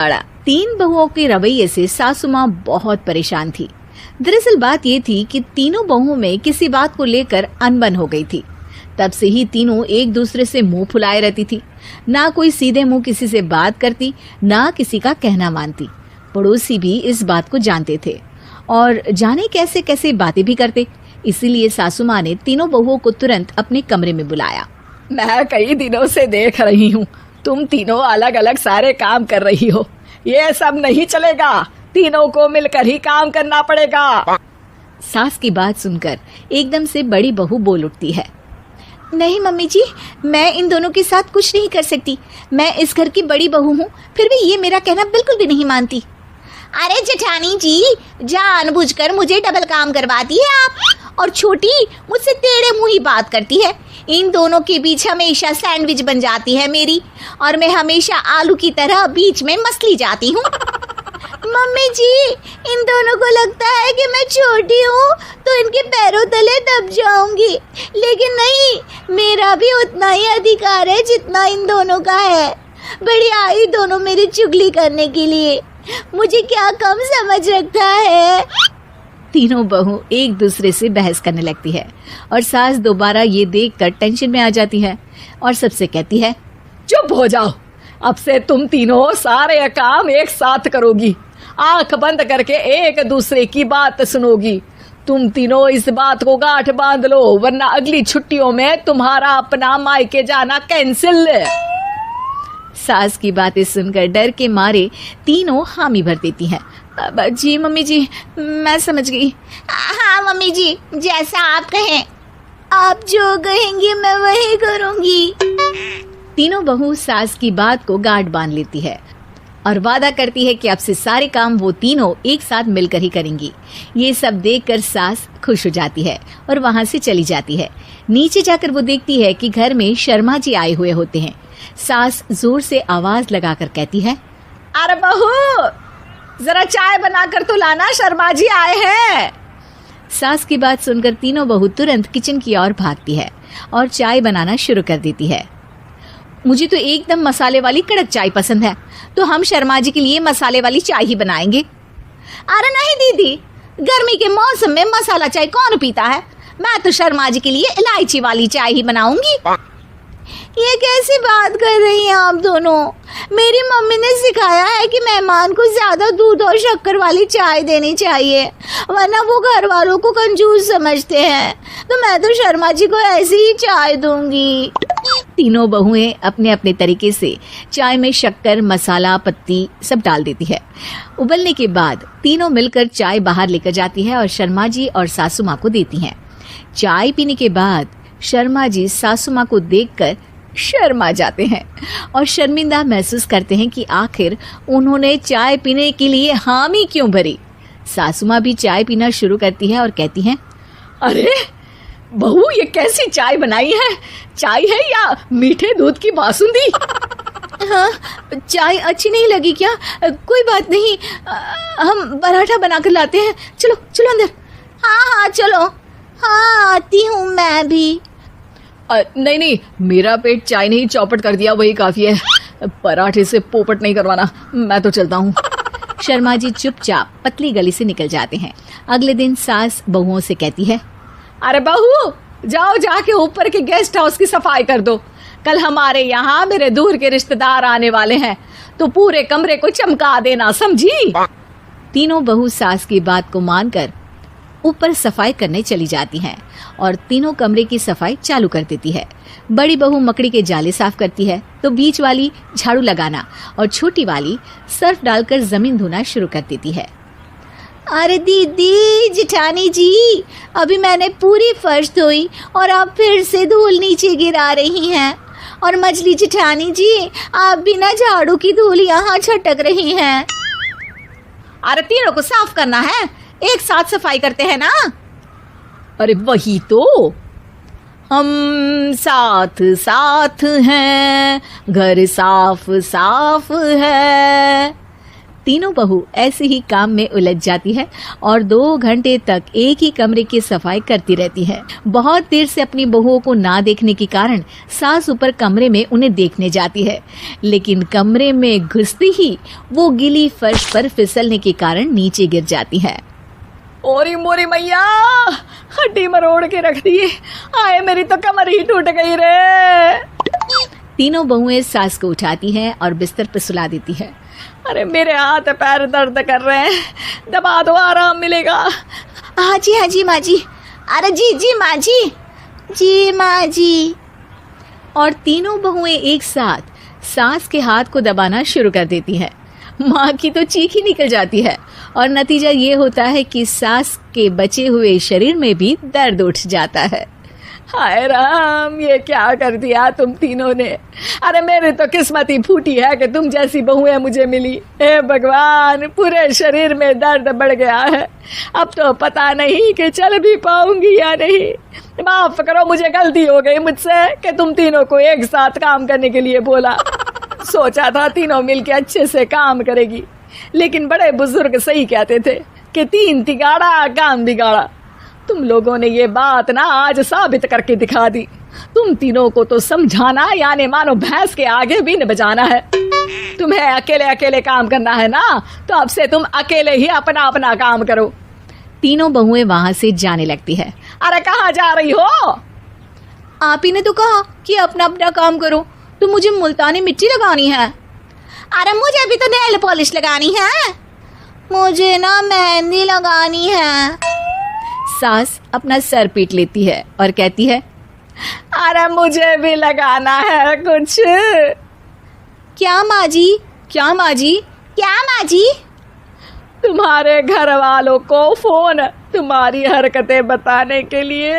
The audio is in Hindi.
तीन बहुओं के रवैये से सासू माँ बहुत परेशान थी। दरअसल बात ये थी कि तीनों बहुओं में किसी बात को लेकर अनबन हो गई थी। तब से ही तीनों एक दूसरे से मुंह फुलाए रहती थी। ना कोई सीधे मुंह किसी से बात करती, ना किसी का कहना मानती। पड़ोसी भी इस बात को जानते थे और जाने कैसे कैसे बातें भी करते। इसीलिए सासू माँ ने तीनों बहुओं को तुरंत अपने कमरे में बुलाया। मैं कई दिनों से देख रही हूँ, तुम तीनों अलग अलग सारे काम कर रही हो। ये सब नहीं चलेगा, तीनों को मिलकर ही काम करना पड़ेगा। सास की बात सुनकर एकदम से बड़ी बहू बोल उठती है। नहीं मम्मी जी, मैं इन दोनों के साथ कुछ नहीं कर सकती। मैं इस घर की बड़ी बहू हूँ, फिर भी ये मेरा कहना बिल्कुल भी नहीं मानती। अरे जेठानी जी, जानबूझकर मुझे डबल काम करवाती है आप, और छोटी मुझसे टेढ़े मुंह ही बात करती है। इन दोनों के बीच हमेशा सैंडविच बन जाती है मेरी, और मैं हमेशा आलू की तरह बीच में मसली जाती हूँ। मम्मी जी, इन दोनों को लगता है कि मैं छोटी हूँ तो इनके पैरों तले दब जाऊंगी, लेकिन नहीं, मेरा भी उतना ही अधिकार है जितना इन दोनों का है। बड़ी आई दोनों मेरी चुगली करने के लिए, मुझे क्या कम समझ रखा है। तीनों बहू एक दूसरे से बहस करने लगती है और सास दोबारा ये देखकर टेंशन में आ जाती है और सबसे कहती है, चुप हो जाओ, अब से तुम तीनों सारे काम एक साथ करोगी। आंख बंद करके एक दूसरे की बात सुनोगी। तुम तीनों इस बात को गांठ बांध लो, वरना अगली छुट्टियों में तुम्हारा अपना मायके जाना कैंसिल। सास की बातें सुनकर डर के मारे तीनों हामी भर देती हैं। जी मम्मी जी, मैं समझ गई। हाँ मम्मी जी, जैसा आप कहें। आप जो कहेंगी मैं वही करूंगी। तीनों बहू सास की बात को गांठ बांध लेती है और वादा करती है कि अब से सारे काम वो तीनों एक साथ मिलकर ही करेंगी। ये सब देखकर सास खुश हो जाती है और वहां से चली जाती है। नीचे जाकर वो देखती है कि घर में शर्मा जी आए हुए होते हैं। सास जोर से आवाज लगाकर कहती है, अरे बहू, जरा चाय बनाकर तो लाना, शर्मा जी आए हैं। सास की बात सुनकर तीनों बहू तुरंत किचन की ओर भागती है और चाय बनाना शुरू कर देती है। मुझे तो एकदम मसाले वाली कड़क चाय पसंद है, तो हम शर्मा जी के लिए मसाले वाली चाय ही बनाएंगे। अरे नहीं दीदी, गर्मी के मौसम में मसाला चाय कौन पीता है? मैं तो शर्मा जी के लिए इलायची वाली चाय ही बनाऊंगी। ये कैसी बात कर रही हैं आप दोनों? मेरी मम्मी ने सिखाया है कि मेहमान को ज्यादा दूध और शक्कर वाली चाय देनी चाहिए, वरना वो घर वालों को कंजूस समझते हैं। तो मैं तो शर्मा जी को ऐसी ही चाय दूंगी। तीनों बहुएं अपने अपने तरीके से चाय में शक्कर, मसाला, पत्ती सब डाल देती है। उबलने के बाद तीनों मिलकर चाय बाहर लेकर जाती है और शर्मा जी और सासू माँ को देती हैं। चाय पीने के बाद शर्मा जी सासू माँ को देखकर शर्मा जाते हैं और शर्मिंदा महसूस करते हैं कि आखिर उन्होंने चाय पीने के लिए हामी क्यों भरी। सासू माँ भी चाय पीना शुरू करती है और कहती हैं, अरे बहू, ये कैसी चाय बनाई है? चाय है या मीठे दूध की बासुंदी? हाँ, चाय अच्छी नहीं लगी क्या? कोई बात नहीं, हम पराठा बनाकर लाते हैं। चलो चलो अंदर। हाँ चलो। हाँ, आती हूँ मैं भी। नहीं नहीं, मेरा पेट चाय ने ही चौपट कर दिया, वही काफी है। पराठे से पोपट नहीं करवाना, मैं तो चलता हूँ। शर्मा जी चुपचाप पतली गली से निकल जाते हैं। अगले दिन सास बहुओं से कहती है, अरे बहू, जाओ जाके ऊपर के गेस्ट हाउस की सफाई कर दो। कल हमारे यहाँ मेरे दूर के रिश्तेदार आने वाले हैं, तो पूरे कमरे को चमका देना, समझी? तीनों बहू सास की बात को मानकर ऊपर सफाई करने चली जाती हैं और तीनों कमरे की सफाई चालू कर देती है। बड़ी बहू मकड़ी के जाले साफ करती है, तो बीच वाली झाड़ू लगाना और छोटी वाली सर्फ डालकर जमीन धोना शुरू कर देती है। अरे दीदी, जेठानी जी, अभी मैंने पूरी फर्श धोई और आप फिर से धूल नीचे गिरा रही हैं। और मछली जेठानी जी, आप बिना झाड़ू की धूल यहाँ छटक रही हैं। अरे तीनों को साफ करना है, एक साथ सफाई करते हैं ना। अरे वही तो, हम साथ साथ हैं, घर साफ साफ है। तीनों बहू ऐसे ही काम में उलझ जाती है और 2 घंटे तक एक ही कमरे की सफाई करती रहती है। बहुत देर से अपनी बहुओं को ना देखने के कारण सास ऊपर कमरे में उन्हें देखने जाती है, लेकिन कमरे में घुसती ही वो गीली फर्श पर फिसलने के कारण नीचे गिर जाती है। ओरी मोरी मैया, हड्डी मरोड़ के रख दी। आए मेरी तो कमर ही टूट गई रे। तीनों बहुएं सास को उठाती हैं और बिस्तर पर सुला देती है। अरे मेरे हाथ पैर दर्द कर रहे हैं, दबा दो आराम मिलेगा। हाँ जी माँ जी। अरे जी माँ जी माँ जी। और तीनों बहुएं एक साथ सास के हाथ को दबाना शुरू कर देती हैं। माँ की तो चीख ही निकल जाती है और नतीजा ये होता है कि सास के बचे हुए शरीर में भी दर्द उठ जाता है। हाय राम, ये क्या कर दिया तुम तीनों ने। अरे मेरी तो किस्मत ही फूटी है कि तुम जैसी बहुएं मुझे मिली। हे भगवान, पूरे शरीर में दर्द बढ़ गया है। अब तो पता नहीं कि चल भी पाऊंगी या नहीं। माफ करो, मुझे गलती हो गई मुझसे कि तुम तीनों को एक साथ काम करने के लिए बोला। सोचा था तीनों मिलके अच्छे से काम करेगी, लेकिन बड़े बुजुर्ग सही कहते थे कि 3 तिगाड़ा काम बिगाड़ा। तुम लोगों ने ये बात ना आज साबित करके दिखा दी। तुम तीनों को तो समझाना यानी मानो भैंस के आगे भी न बजाना है। तुम्हें अकेले अकेले काम करना है ना, तो अब से तुम अकेले ही अपना अपना काम करो। तीनों बहुएं वहां से जाने लगती है। अरे कहाँ जा रही हो? आप ही ने तो कहा कि अपना अपना काम करो, तो मुझे मुल्तानी मिट्टी लगानी है। अरे मुझे भी तो नेल पॉलिश लगानी है। मुझे ना मेहंदी लगानी है। सास अपना सर पीट लेती है और कहती है, अरे मुझे भी लगाना है कुछ। क्या माँ जी? क्या माँ जी? क्या माँ जी? तुम्हारे घर वालों को फोन तुम्हारी हरकतें बताने के लिए।